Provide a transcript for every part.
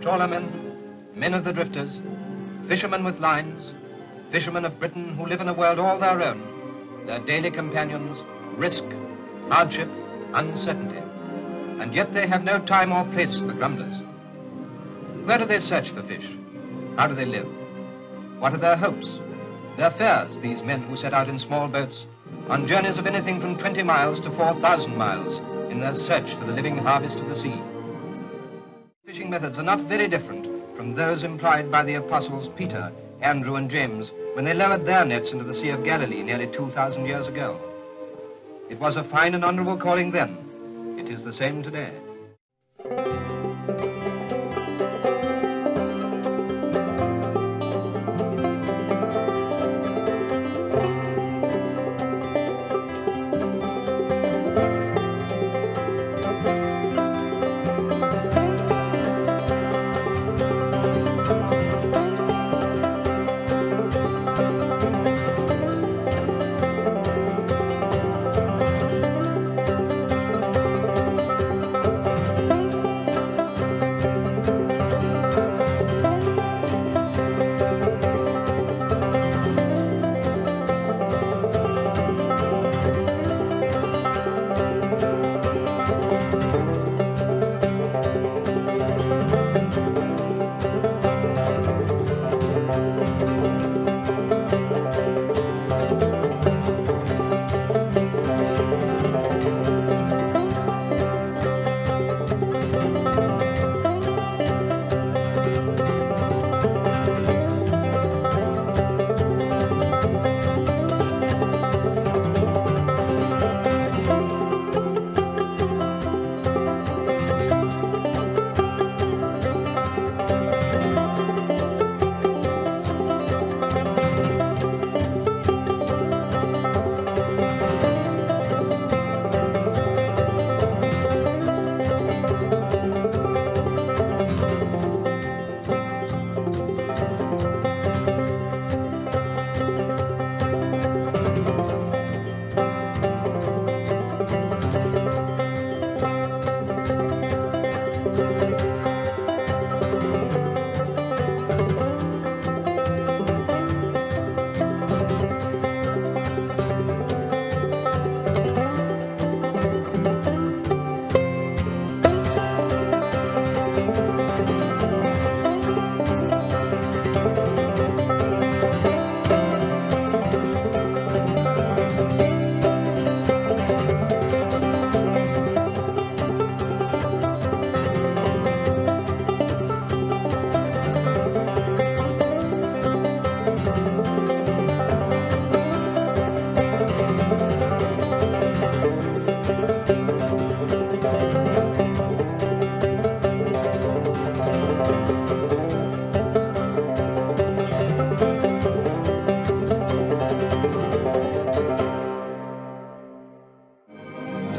Trawlermen, men of the drifters, fishermen with lines, fishermen of Britain who live in a world all their own, their daily companions, risk, hardship, uncertainty. And yet they have no time or place for grumblers. Where do they search for fish? How do they live? What are their hopes, their fears, these men who set out in small boats on journeys of anything from 20 miles to 4,000 miles in their search for the living harvest of the sea? Fishing methods are not very different from those employed by the apostles Peter, Andrew and James when they lowered their nets into the Sea of Galilee nearly 2,000 years ago. It was a fine and honorable calling then. It is the same today.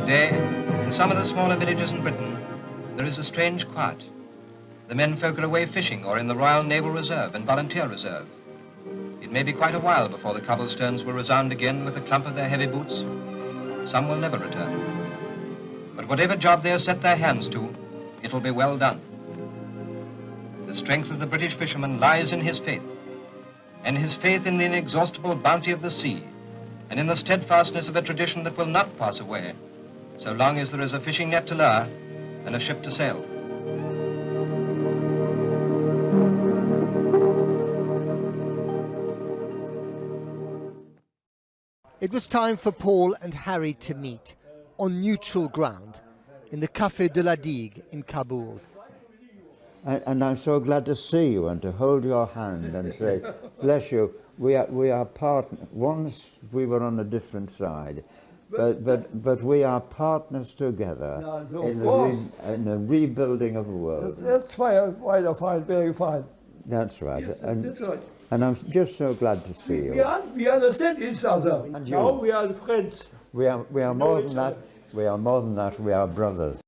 Today, in some of the smaller villages in Britain, there is a strange quiet. The men folk are away fishing or in the Royal Naval Reserve and Volunteer Reserve. It may be quite a while before the cobblestones will resound again with the clump of their heavy boots. Some will never return. But whatever job they have set their hands to, it'll be well done. The strength of the British fisherman lies in his faith, and his faith in the inexhaustible bounty of the sea, and in the steadfastness of a tradition that will not pass away, so long as there is a fishing net to lure and a ship to sail. It was time for Paul and Harry to meet on neutral ground in the Café de la Digue in Kabul. And I'm so glad to see you and to hold your hand and say, bless you, we are partners. Once we were on a different side, but we are partners together in the rebuilding of the world. That's why I find very fine. That's right. Yes, and, that's right. And I'm just so glad to see you. We understand each other. And now you. we are friends. We are more than that. We are more than that. We are brothers.